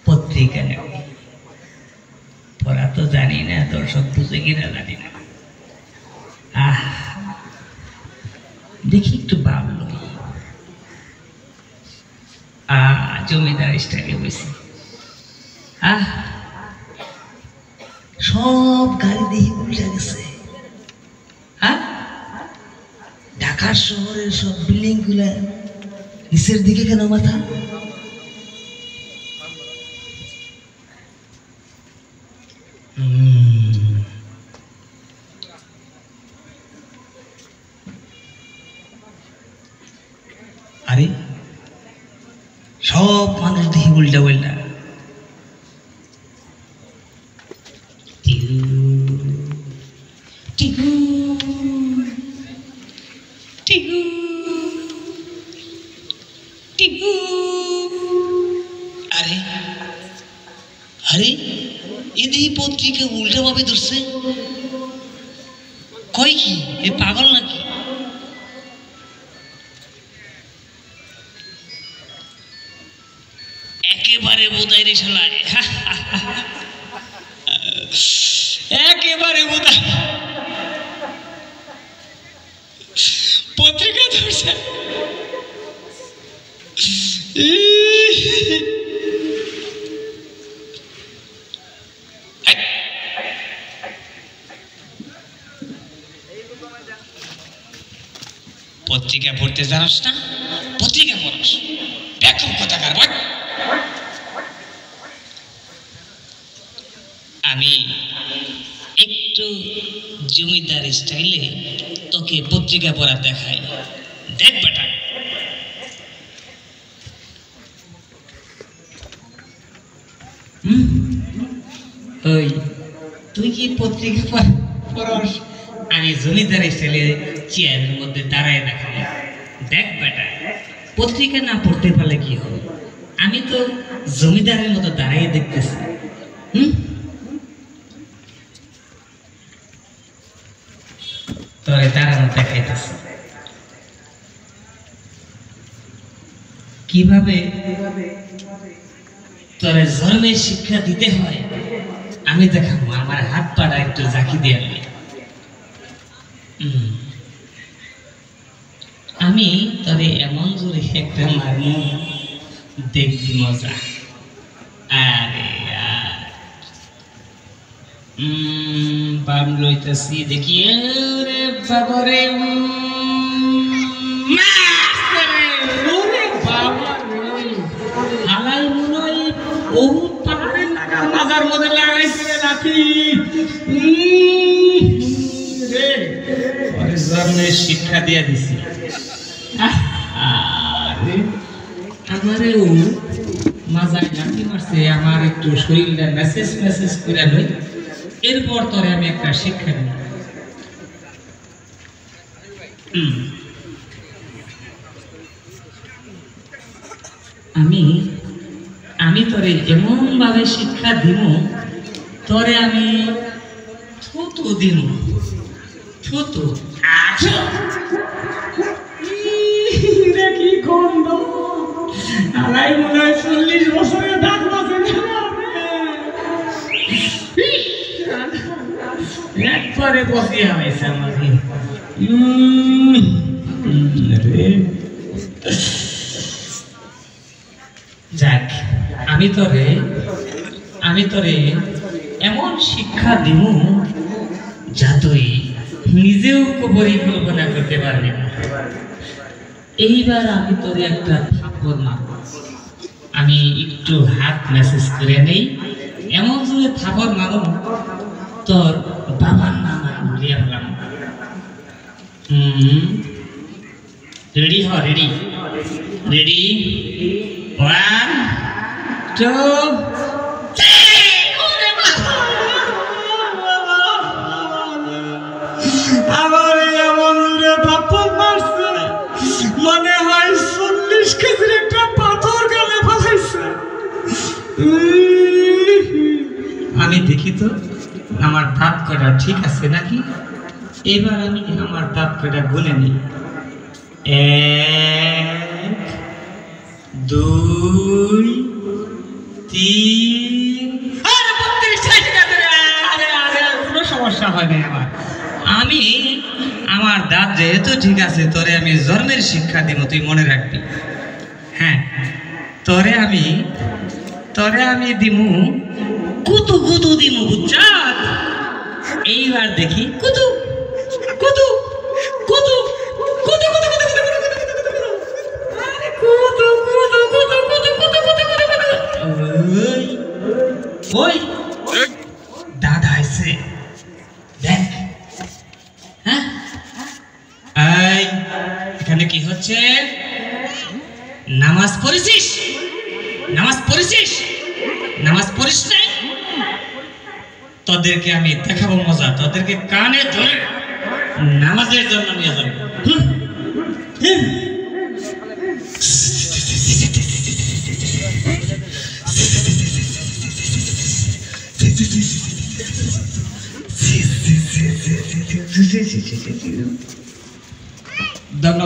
পত্রিকা পড়া তো জানি না, দর্শক বুঝে কিনা জানি না। দেখি একটু ভাবলো জমিদার স্টাইলে বসে সব গাড়ি দিয়ে উল্টে গেছে। ঢাকা শহরের সব বিল্ডিং গুলা নিচের দিকে কেন মাথা? আরে সব মানুষ দেখি উল্টা উল্টা। আরে আরে এদি পত্রিকা উল্টা ভাবে ধরছে। কয় কি এ পাগল নাকি? একেবারে বোধাই রে শালায়, একেবারে বোধাই পত্রিকা ধরছে। পত্রিকা পড়তে জানাস না? পত্রিকা পড়াস দেখো কথাকার ভাই। আমি একটু জমিদার স্টাইলে তোকে পত্রিকা পড়া দেখাই, দেখ বেটা। ওই তুই কি পত্রিকা পড়াস? আমি জমিদার স্টাইলে চেয়ারের মধ্যে দাঁড়ায় দেখাবো, দেখ বেটা। পত্রিকা না পড়তে পারলে কি হবে? আমি তো জমিদারের মতো দাঁড়াইয়ে দেখতেছি। তোরে দাঁড়ানো দেখাইতেছি কিভাবে তোরে ধর্মের শিক্ষা দিতে হয় আমি দেখাবো। আমার হাত পাটা একটু জাকি দিয়ে আমি তবে এমন জোরে একটা মারমু, দেখবি মজা। আরে বাম লইতেছি দেখি, রে বাবারে হালাল মনে বহুত পাহাড়ের লাগার মাজার মধ্যে লাগাইছে লাঠি রে। ধর্মের শিক্ষা দিয়ে দিছি। আমারেও মাজায় লাঠি মারছে, আমার একটু শরীরটা মেসেজ মেসেজ করে লই, এরপর তোরে আমি একটা শিক্ষা দিই। আমি তোরে এমন ভাবে শিক্ষা দিব, তোরে আমি থুতু দিব, থুতু। কি গন্ধ! আলাই মনে হয় 40 বছরের দাঁত বাঁচে একবারে বসিয়া হয়েছে আমাকে। যাক, আমি তোরে এমন শিক্ষা দিব যা তুই নিজেও পরিকল্পনা করতে পারবি না। এইবার আমি তোরে একটা থাপ্পড় মারব। আমি একটু হাত মেসেজ করে নেই, এমন জোরে থাপ্পড় মারব তোর বাবার নাম আমি ভুলিয়ে ফেলাম। রেডি হ, রেডি রেডি, 1 2 আমার এমন থাপ্পড় মারছে মনে হয় 40 কেজির একটা পাথর গালে ফাঁসাইছে। আমি দেখি তো আমার দাঁত কটা ঠিক আছে নাকি। এবার আমি আমার দাঁত কটা গুনে নিই। এক, দুই, তিন। আরে 32টা ঠিক আছে রে। আরে কোনো সমস্যা হয় নাই আমার। আমার দাঁত যেহেতু ঠিক আছে, তোরে আমি জন্মের শিক্ষা দিব, তুই মনে রাখবি। হ্যাঁ, তোরে আমি দিমু কুতু কুতু দিমু, বুঝছাস? এইবার দেখি কুতু কুতু কুতু কুতু কুতু কুতু কুতু আরে কুতু কুতু কুতু কুতু কুতু কুতু কুতু। ওই দাদা আইছে, দেখ। হ্যাঁ, এই এখানে কি হচ্ছে? নামাজ পড়েছিস? নামাজ পড়েছিস? নামাজ পড়িস নাই? তোদেরকে আমি দেখাবো মজা, তোদেরকে কানে ধরে নামাজের জন্য নিয়ে যাবো। ধন্যবাদ।